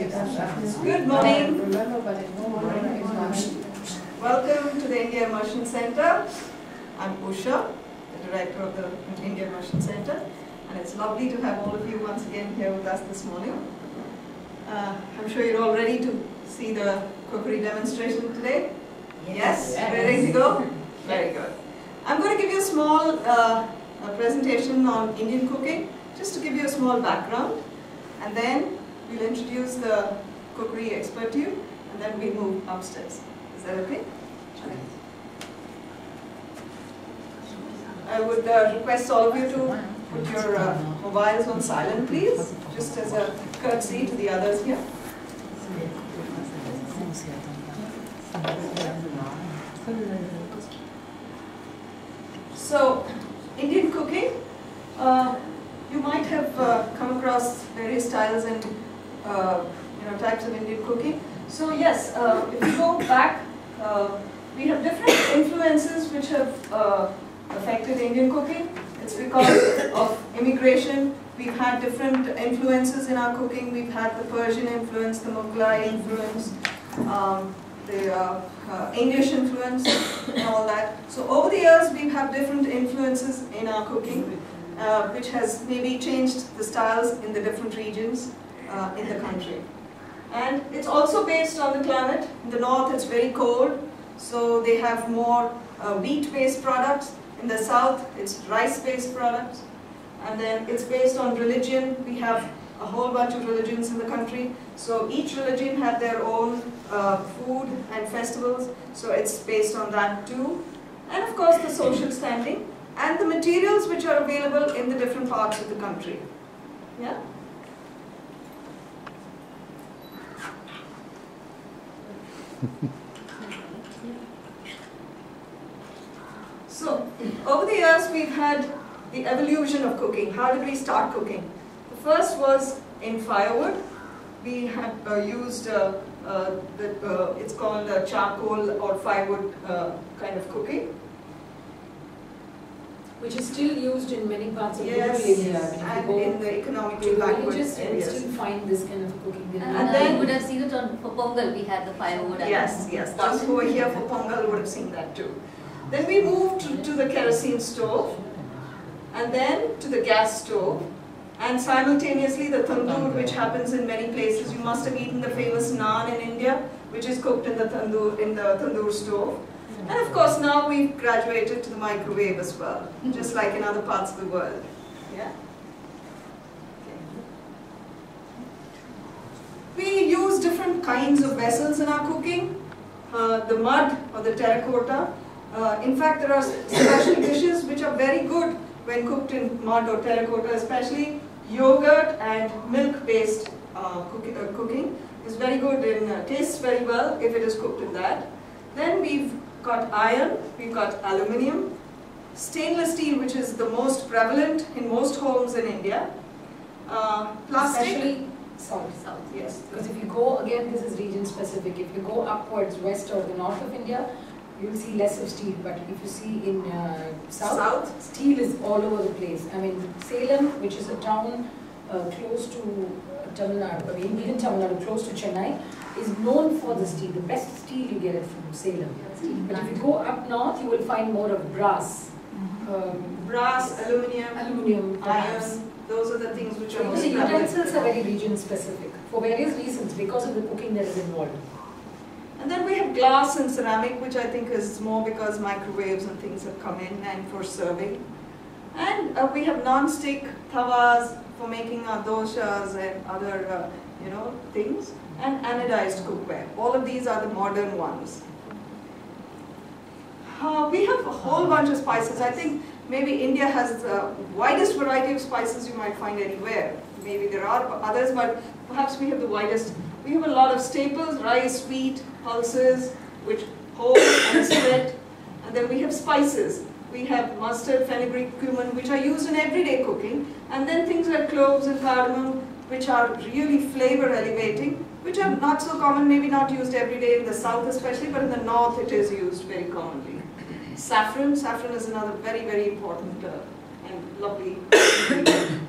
Good morning. Welcome to the India Immersion Center. I'm Usha, the director of the India Immersion Center, and it's lovely to have all of you once again here with us this morning. I'm sure you're all ready to see the cookery demonstration today. Yes? Ready to go? Very good. I'm going to give you a small presentation on Indian cooking, just to give you a small background, and then we'll introduce the cookery expert to you, and then we'll move upstairs. Is that okay? I would request all of you to put your mobiles on silent, please, just as a courtesy to the others here. So, Indian cooking, you might have come across various styles and types of Indian cooking. So yes, if you go back, we have different influences which have affected Indian cooking. It's because of immigration. We've had different influences in our cooking. We've had the Persian influence, the Mughlai influence, the English influence, and all that. So over the years, we've had different influences in our cooking, which has maybe changed the styles in the different regions in the country. And it's also based on the climate. In the north, it's very cold, so they have more wheat-based products. In the south, it's rice-based products. And then it's based on religion. We have a whole bunch of religions in the country. So each religion had their own food and festivals. So it's based on that too. And of course, the social standing and the materials which are available in the different parts of the country. Yeah? So, over the years we've had the evolution of cooking. How did we start cooking? The first was in firewood. We had used, it's called charcoal or firewood kind of cooking. Which is still used in many parts of India. And in the economically backward areas. You still find this kind of cooking. And then you would have seen it for Pongal, we had the firewood. Yes, yes. Those who were here for Pongal would have seen that too. Then we moved to the kerosene stove, and then to the gas stove, and simultaneously the tandoor, which happens in many places. You must have eaten the famous naan in India, which is cooked in the tandoor stove. And of course now we've graduated to the microwave as well, just like in other parts of the world. Yeah? Okay. We use different kinds of vessels in our cooking. The mud or the terracotta. In fact, there are special dishes which are very good when cooked in mud or terracotta, especially yogurt and milk-based cooking is very good and tastes very well if it is cooked in that. Then we've got iron, we've got aluminium, stainless steel, which is the most prevalent in most homes in India, plastic. Especially south. Yes. Because if you go, again this is region specific, if you go upwards, west or the north of India, you'll see less of steel, but if you see in south, steel is all over the place. I mean, Salem, which is a town close to Tamil Nadu, even Tamil Nadu, close to Chennai, is known for the steel. The best steel you get it from Salem. But if you go up north, you will find more of brass. Brass, aluminium, iron, those are the things which are most prevalent. The utensils are very region specific, for various reasons, because of the cooking that is involved. And then we have glass and ceramic, which I think is more because microwaves and things have come in and for serving. And we have non-stick tawas for making our doshas and other things. And anodized cookware. All of these are the modern ones. We have a whole bunch of spices. I think maybe India has the widest variety of spices you might find anywhere. Maybe there are others, but perhaps we have the widest. We have a lot of staples, rice, wheat, pulses, which hold and spread. And then we have spices. We have mustard, fenugreek, cumin, which are used in everyday cooking. And then things like cloves and cardamom, which are really flavor elevating, which are not so common, maybe not used every day in the south especially, but in the north it is used very commonly. Saffron is another very, very important and lovely ingredient.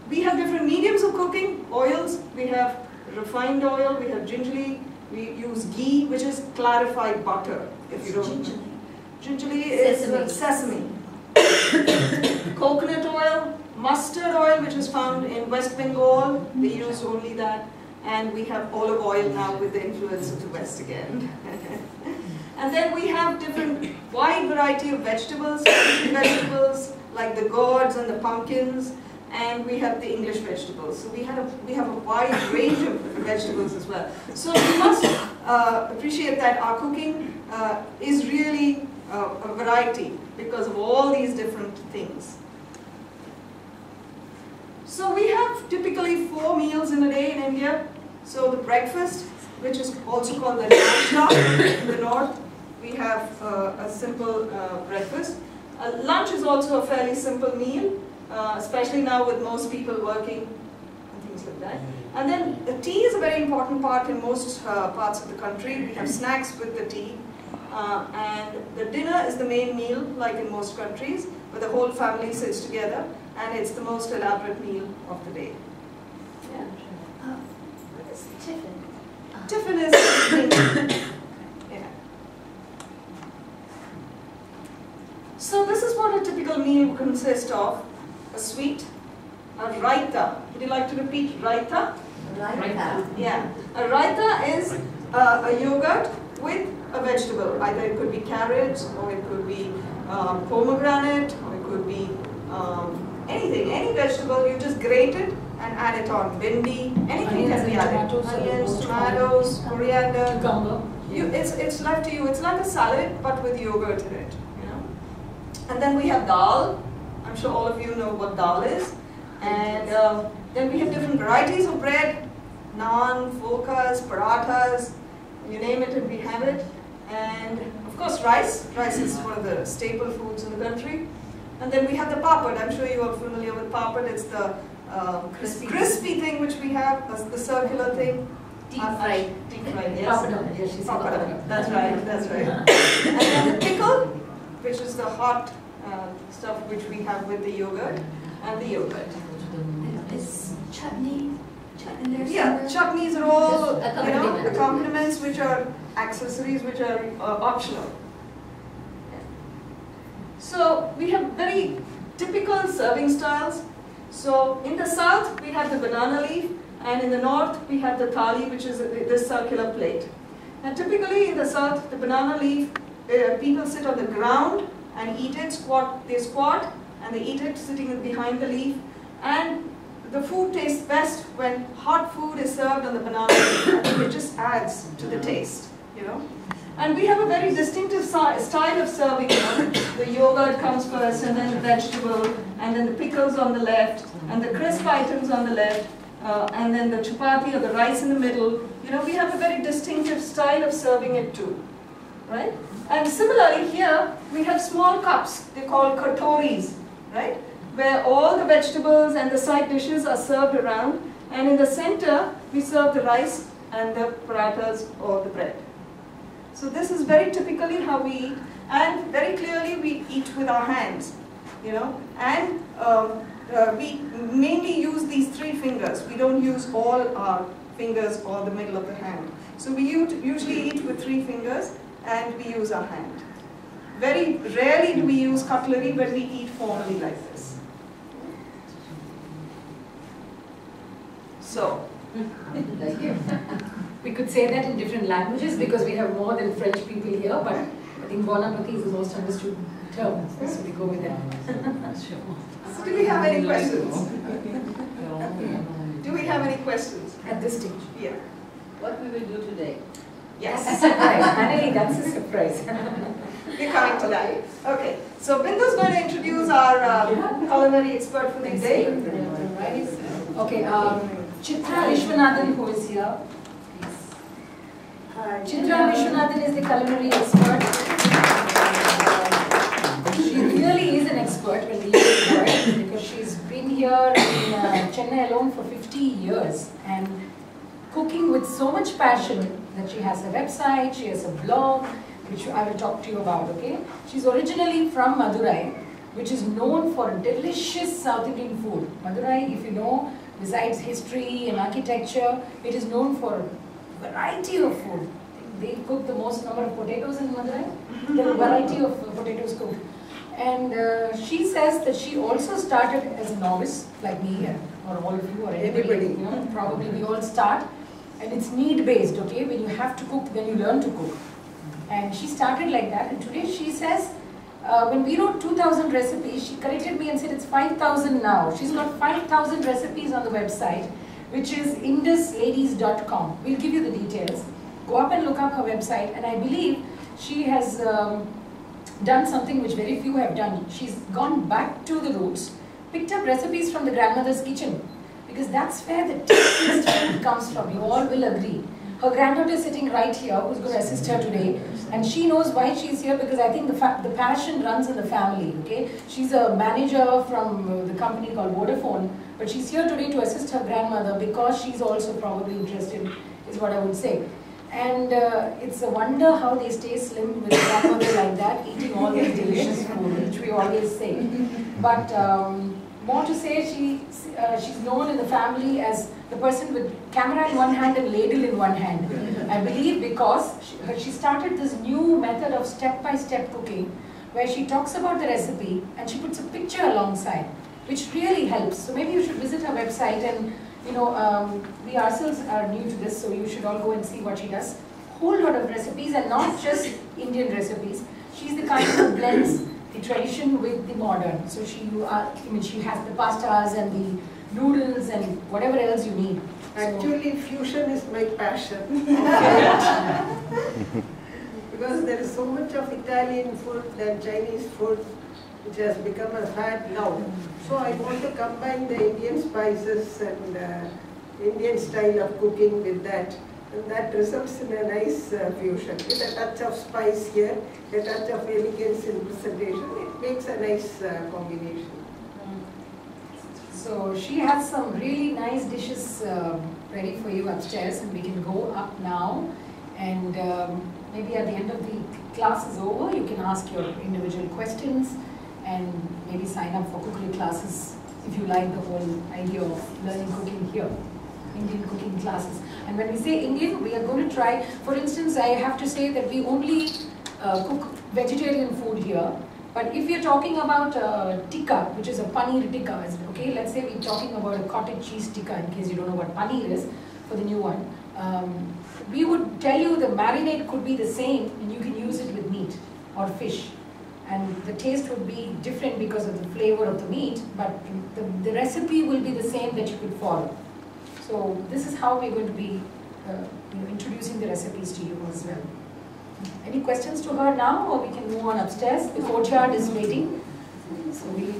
We have different mediums of cooking, oils. We have refined oil, we have gingerly, we use ghee, which is clarified butter. If you don't know. Gingerly is sesame. Coconut oil, mustard oil, which is found in West Bengal, they use only that. And we have olive oil now with the influence of the West again. And then we have different, wide variety of vegetables, vegetables like the gourds and the pumpkins, and we have the English vegetables. So we have a wide range of vegetables as well. So we must appreciate that our cooking is really a variety because of all these different things. So we have typically 4 meals in a day in India. So the breakfast, which is also called the nashta in the north, we have a simple breakfast. Lunch is also a fairly simple meal, especially now with most people working and things like that. And then the tea is a very important part in most parts of the country. We have snacks with the tea. And the dinner is the main meal, like in most countries, where the whole family sits together, and it's the most elaborate meal of the day. Yeah. What is tiffin? Tiffin is yeah. So this is what a typical meal consists of: a sweet, a raita. Would you like to repeat raita? Raita. Yeah. A raita is a yogurt with a vegetable. Either it could be carrots, or it could be pomegranate, or it could be anything, any vegetable. You just grate it and add it on. Bindi, anything can be added. Onions, tomatoes, coriander. Cucumber. It's left to you. It's like a salad, but with yogurt in it. You know. And then we have dal. I'm sure all of you know what dal is. And then we have different varieties of bread: naan, fulkas, parathas. You name it, and we have it. And of course, rice. Rice is one of the staple foods in the country. And then we have the papad. I'm sure you are familiar with papad. It's the crispy thing which we have, the circular thing. Deep fried. Deep fried, yes. Papadam. Yes, she said Papadam. That's right, that's right. And then the pickle, which is the hot stuff which we have with the yogurt, and the yogurt. Is chutney in there? Yeah, chutneys are all, Accompaniment. accompaniments which are accessories which are optional. So we have very typical serving styles. So in the south we have the banana leaf, and in the north we have the thali, which is this circular plate. And typically in the south, the banana leaf, people sit on the ground and eat it, they squat and they eat it sitting behind the leaf. And the food tastes best when hot food is served on the banana leaf. It just adds to the taste, you know. And we have a very distinctive style of serving. You know? The yogurt comes first, and then the vegetable, and then the pickles on the left, and the crisp items on the left, and then the chapati or the rice in the middle. You know, we have a very distinctive style of serving it too, right? And similarly here, we have small cups. They're called katoris, right? Where all the vegetables and the side dishes are served around, and in the center, we serve the rice and the parathas or the bread. So this is very typically how we eat, and very clearly we eat with our hands, you know, and we mainly use these 3 fingers. We don't use all our fingers or the middle of the hand. So we usually eat with 3 fingers, and we use our hand. Very rarely do we use cutlery when we eat formally like this. So, We could say that in different languages because we have more than French people here, but I think Bonapati is the most understood term, so we go with that. so do we have any questions? Do we have any questions? At this stage. Yeah. What we will do today? Yes. Surprise. Finally, that's a surprise. We're coming to that. Okay. So Bindu's going to introduce our culinary expert for the day. Okay, Chitra Vishwanathan, who is here. Chitra Vishwanathan is the culinary expert. She really is an expert when we use the word, because she's been here in Chennai alone for 50 years and cooking with so much passion that she has a website, she has a blog, which I will talk to you about, okay? She's originally from Madurai, which is known for delicious South Indian food. Madurai, if you know, Besides history and architecture, it is known for a variety of food. They cook the most number of potatoes in Madurai. There are a variety of potatoes cooked. And she says that she also started as a novice, like me, or all of you, or anybody. You know, probably we all start. And it's need-based, okay? When you have to cook, then you learn to cook. And she started like that. And today she says, when we wrote 2,000 recipes, she corrected me and said it's 5,000 now. She's got 5,000 recipes on the website, which is indusladies.com. We'll give you the details. Go up and look up her website. And I believe she has done something which very few have done. She's gone back to the roots, picked up recipes from the grandmother's kitchen, because that's where the tastiest food comes from. You all will agree. Her granddaughter is sitting right here, who's going to assist her today, and she knows why she's here, because I think the passion runs in the family. Okay, she's a manager from the company called Vodafone, but she's here today to assist her grandmother because she's also probably interested, is what I would say. And it's a wonder how they stay slim with a grandmother like that, eating all this delicious food, which we always say. But more to say, she's known in the family as the person with camera in one hand and ladle in one hand. I believe because she started this new method of step-by-step cooking, where she talks about the recipe and she puts a picture alongside, which really helps. So maybe you should visit her website, and you know, we ourselves are new to this, so you should all go and see what she does. Whole lot of recipes, and not just Indian recipes. She's the kind who blends the tradition with the modern. So she has the pastas and the noodles and whatever else you need. Actually, fusion is my passion. Because there is so much of Italian food and Chinese food which has become a fad now. So I want to combine the Indian spices and Indian style of cooking with that. And that results in a nice fusion. With a touch of spice here, a touch of elegance in presentation, it makes a nice combination. So she has some really nice dishes ready for you upstairs, and we can go up now. And maybe at the end of the class is over, you can ask your individual questions and maybe sign up for cookery classes if you like the whole idea of learning cooking here. Indian cooking classes. And when we say Indian, we are going to try, for instance, I have to say that we only cook vegetarian food here. But if you're talking about tikka, which is a paneer tikka, okay, let's say we're talking about a cottage cheese tikka, in case you don't know what paneer is, for the new one, we would tell you the marinade could be the same and you can use it with meat or fish. And the taste would be different because of the flavor of the meat, but the recipe will be the same that you could follow. So this is how we're going to be introducing the recipes to you as well. Any questions to her now, or we can move on upstairs? The courtyard is waiting. So we'll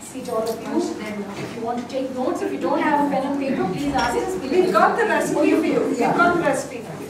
seat all of you. And if you want to take notes, if you don't have a pen and paper, please ask us. We've got the recipe for you. We've got the recipe for you.